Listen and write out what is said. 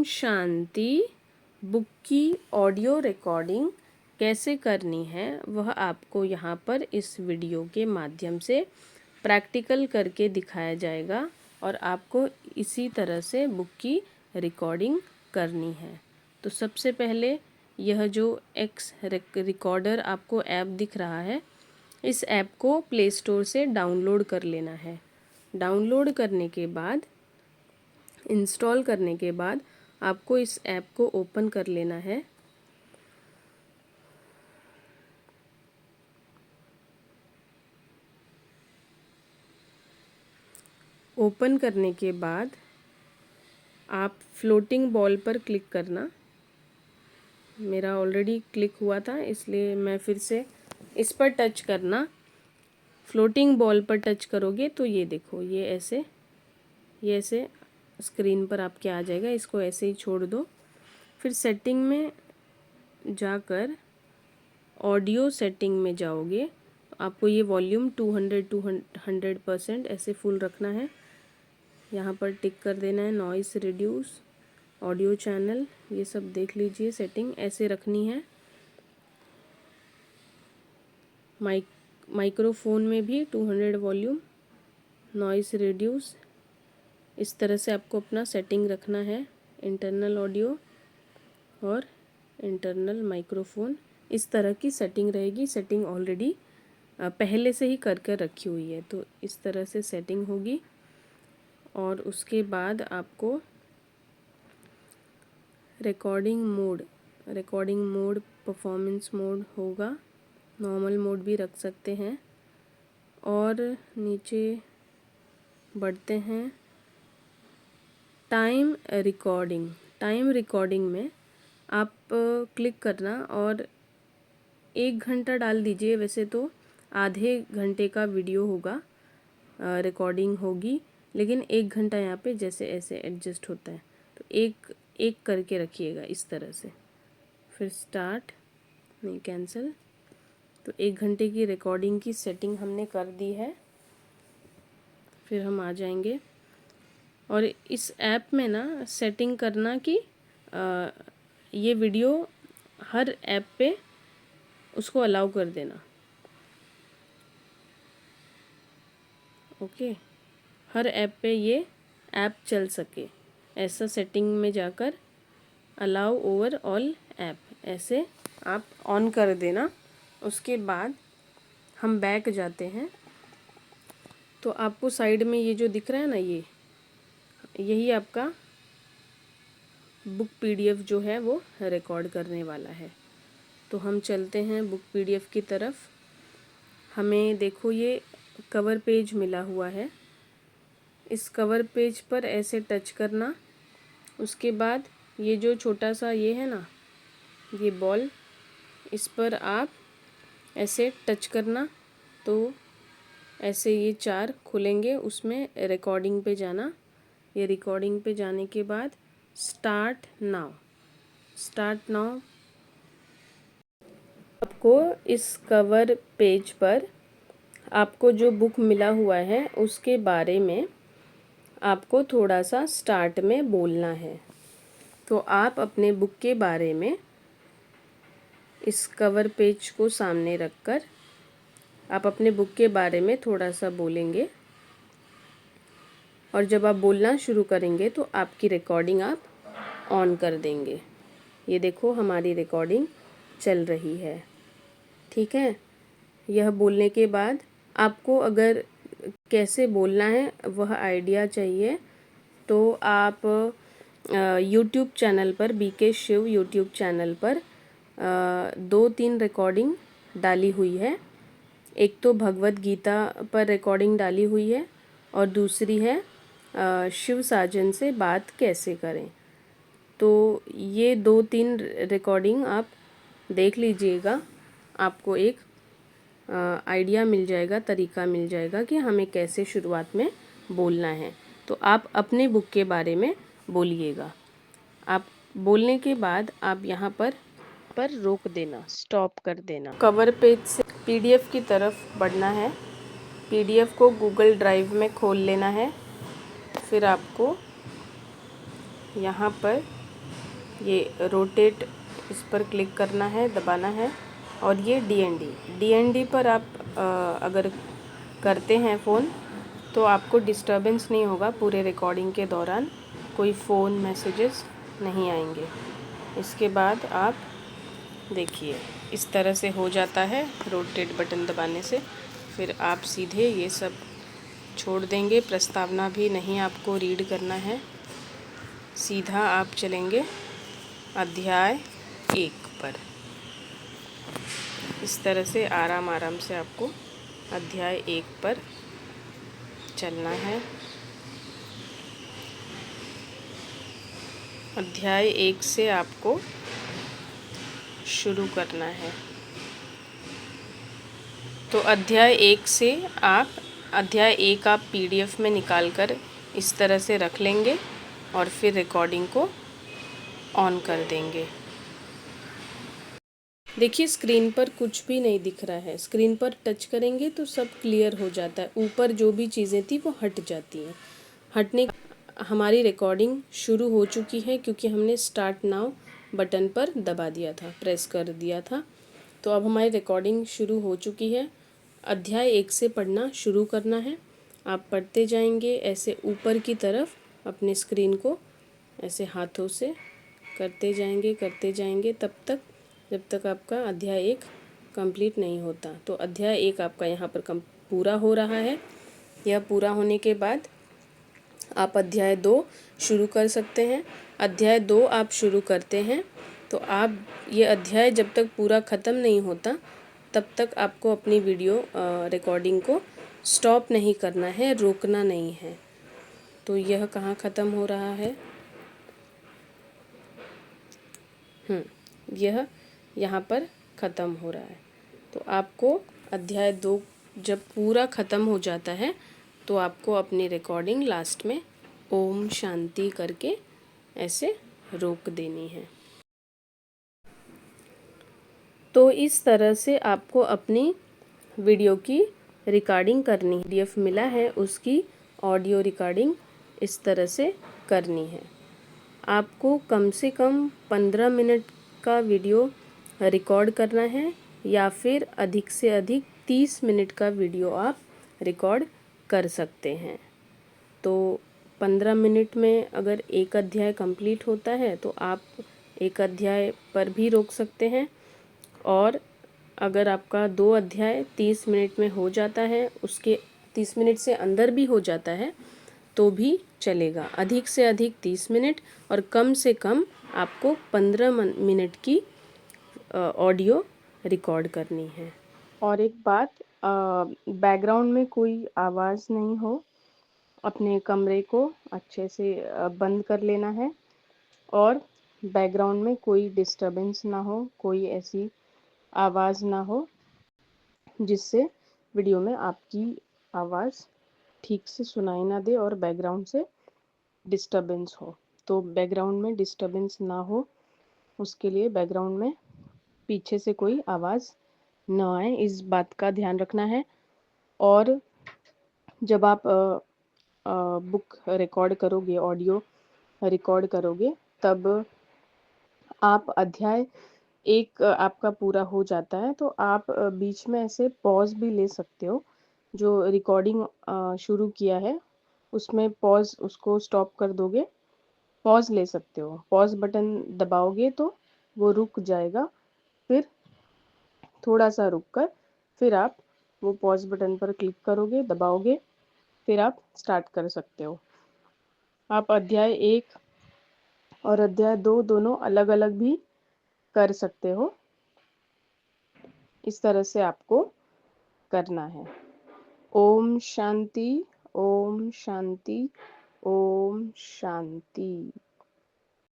शांति। Book की audio recording कैसे करनी है वह आपको यहाँ पर इस वीडियो के माध्यम से प्रैक्टिकल करके दिखाया जाएगा और आपको इसी तरह से बुक की रिकॉर्डिंग करनी है। तो सबसे पहले यह जो एक्स रिकॉर्डर आपको ऐप दिख रहा है, इस ऐप को प्ले स्टोर से डाउनलोड कर लेना है। डाउनलोड करने के बाद, इंस्टॉल करने के बाद आपको इस ऐप को ओपन कर लेना है। ओपन करने के बाद आप फ्लोटिंग बॉल पर क्लिक करना। मेरा ऑलरेडी क्लिक हुआ था, इसलिए मैं फिर से इस पर टच करना। फ्लोटिंग बॉल पर टच करोगे तो ये देखो, ये ऐसे स्क्रीन पर आपके आ जाएगा। इसको ऐसे ही छोड़ दो। फिर सेटिंग में जाकर ऑडियो सेटिंग में जाओगे। आपको ये वॉल्यूम 200% ऐसे फुल रखना है। यहाँ पर टिक कर देना है। नॉइस रिड्यूस, ऑडियो चैनल, ये सब देख लीजिए। सेटिंग ऐसे रखनी है। माइक्रोफोन में भी 200 वॉल्यूम, नॉइस रिड्यूस, इस तरह से आपको अपना सेटिंग रखना है। इंटरनल ऑडियो और इंटरनल माइक्रोफोन, इस तरह की सेटिंग रहेगी। सेटिंग ऑलरेडी पहले से ही कर रखी हुई है, तो इस तरह से सेटिंग होगी। और उसके बाद आपको रिकॉर्डिंग मोड परफॉर्मेंस मोड होगा। नॉर्मल मोड भी रख सकते हैं। और नीचे बढ़ते हैं। टाइम रिकॉर्डिंग में आप क्लिक करना और 1 घंटा डाल दीजिए। वैसे तो आधे घंटे का वीडियो होगा, रिकॉर्डिंग होगी, लेकिन 1 घंटा यहाँ पे जैसे ऐसे एडजस्ट होता है, तो एक करके रखिएगा इस तरह से। फिर स्टार्ट, नहीं कैंसिल। तो 1 घंटे की रिकॉर्डिंग की सेटिंग हमने कर दी है। फिर हम आ जाएंगे और इस ऐप में ना सेटिंग करना कि ये वीडियो हर ऐप पे उसको अलाउ कर देना। ओके, हर ऐप पे ये ऐप चल सके, ऐसा सेटिंग में जाकर अलाउ ओवर ऑल ऐप ऐसे आप ऑन कर देना। उसके बाद हम बैक जाते हैं। तो आपको साइड में ये जो दिख रहा है ना, यही आपका बुक पीडीएफ जो है वो रिकॉर्ड करने वाला है। तो हम चलते हैं बुक पीडीएफ की तरफ। हमें देखो ये कवर पेज मिला हुआ है। इस कवर पेज पर ऐसे टच करना। उसके बाद ये जो छोटा सा ये है ना, ये बॉल, इस पर आप ऐसे टच करना तो ऐसे ये 4 खुलेंगे। उसमें रिकॉर्डिंग पे जाना। ये रिकॉर्डिंग पे जाने के बाद स्टार्ट नाउ आपको इस कवर पेज पर आपको जो बुक मिला हुआ है उसके बारे में आपको थोड़ा सा स्टार्ट में बोलना है। तो आप अपने बुक के बारे में इस कवर पेज को सामने रखकर आप अपने बुक के बारे में थोड़ा सा बोलेंगे। और जब आप बोलना शुरू करेंगे तो आपकी रिकॉर्डिंग आप ऑन कर देंगे। ये देखो हमारी रिकॉर्डिंग चल रही है। ठीक है। यह बोलने के बाद आपको अगर कैसे बोलना है वह आइडिया चाहिए तो आप यूट्यूब चैनल पर, बीके शिव यूट्यूब चैनल पर 2-3 रिकॉर्डिंग डाली हुई है। एक तो भगवत गीता पर रिकॉर्डिंग डाली हुई है और दूसरी है शिव साजन से बात कैसे करें। तो ये 2-3 रिकॉर्डिंग आप देख लीजिएगा। आपको एक आइडिया मिल जाएगा, तरीका मिल जाएगा कि हमें कैसे शुरुआत में बोलना है। तो आप अपने बुक के बारे में बोलिएगा। आप बोलने के बाद आप यहाँ पर रोक देना, स्टॉप कर देना। कवर पेज से पीडीएफ की तरफ बढ़ना है। पीडीएफ को गूगल ड्राइव में खोल लेना है। फिर आपको यहाँ पर ये रोटेट, इस पर क्लिक करना है, दबाना है। और ये DND पर आप अगर करते हैं फ़ोन तो आपको डिस्टरबेंस नहीं होगा, पूरे रिकॉर्डिंग के दौरान कोई फ़ोन मैसेजेस नहीं आएंगे। इसके बाद आप देखिए इस तरह से हो जाता है रोटेट बटन दबाने से। फिर आप सीधे ये सब छोड़ देंगे, प्रस्तावना भी नहीं आपको रीड करना है, सीधा आप चलेंगे अध्याय 1 पर। इस तरह से आराम आराम से आपको अध्याय 1 पर चलना है। अध्याय 1 से आपको शुरू करना है। तो अध्याय 1 से अध्याय 1 आप PDF में निकाल कर इस तरह से रख लेंगे और फिर रिकॉर्डिंग को ऑन कर देंगे। देखिए स्क्रीन पर कुछ भी नहीं दिख रहा है, स्क्रीन पर टच करेंगे तो सब क्लियर हो जाता है, ऊपर जो भी चीज़ें थी वो हट जाती हैं। हटने हमारी रिकॉर्डिंग शुरू हो चुकी है क्योंकि हमने स्टार्ट नाउ बटन पर दबा दिया था, प्रेस कर दिया था। तो अब हमारी रिकॉर्डिंग शुरू हो चुकी है। अध्याय 1 से पढ़ना शुरू करना है। आप पढ़ते जाएंगे ऐसे ऊपर की तरफ, अपने स्क्रीन को ऐसे हाथों से करते जाएंगे तब तक जब तक आपका अध्याय 1 कंप्लीट नहीं होता। तो अध्याय 1 आपका यहाँ पर पूरा हो रहा है। यह पूरा होने के बाद आप अध्याय 2 शुरू कर सकते हैं। अध्याय 2 आप शुरू करते हैं तो आप ये अध्याय जब तक पूरा ख़त्म नहीं होता तब तक आपको अपनी वीडियो रिकॉर्डिंग को स्टॉप नहीं करना है, रोकना नहीं है। तो यह कहाँ ख़त्म हो रहा है? यह यहाँ पर ख़त्म हो रहा है। तो आपको अध्याय 2 जब पूरा ख़त्म हो जाता है तो आपको अपनी रिकॉर्डिंग लास्ट में ओम शांति करके ऐसे रोक देनी है। तो इस तरह से आपको अपनी वीडियो की रिकॉर्डिंग करनी है। PDF मिला है उसकी ऑडियो रिकॉर्डिंग इस तरह से करनी है। आपको कम से कम 15 मिनट का वीडियो रिकॉर्ड करना है या फिर अधिक से अधिक 30 मिनट का वीडियो आप रिकॉर्ड कर सकते हैं। तो 15 मिनट में अगर एक अध्याय कंप्लीट होता है तो आप एक अध्याय पर भी रोक सकते हैं, और अगर आपका 2 अध्याय 30 मिनट में हो जाता है, उसके 30 मिनट से अंदर भी हो जाता है तो भी चलेगा। अधिक से अधिक 30 मिनट और कम से कम आपको 15 मिनट की ऑडियो रिकॉर्ड करनी है। और एक बात, बैकग्राउंड में कोई आवाज़ नहीं हो, अपने कमरे को अच्छे से बंद कर लेना है और बैकग्राउंड में कोई डिस्टरबेंस ना हो, कोई ऐसी आवाज़ ना हो जिससे वीडियो में आपकी आवाज़ ठीक से सुनाई ना दे और बैकग्राउंड से डिस्टरबेंस हो। तो बैकग्राउंड में डिस्टरबेंस ना हो उसके लिए बैकग्राउंड में पीछे से कोई आवाज़ ना आए, इस बात का ध्यान रखना है। और जब आप बुक रिकॉर्ड करोगे, ऑडियो रिकॉर्ड करोगे, तब आप अध्याय 1 आपका पूरा हो जाता है तो आप बीच में ऐसे पॉज भी ले सकते हो। जो रिकॉर्डिंग शुरू किया है उसमें पॉज, उसको स्टॉप कर दोगे, पॉज ले सकते हो। पॉज बटन दबाओगे तो वो रुक जाएगा, फिर थोड़ा सा रुक कर फिर आप वो पॉज बटन पर क्लिक करोगे, दबाओगे, फिर आप स्टार्ट कर सकते हो। आप अध्याय 1 और अध्याय 2 दोनों अलग अलग भी कर सकते हो। इस तरह से आपको करना है। ओम शांति, ओम शांति, ओम शांति।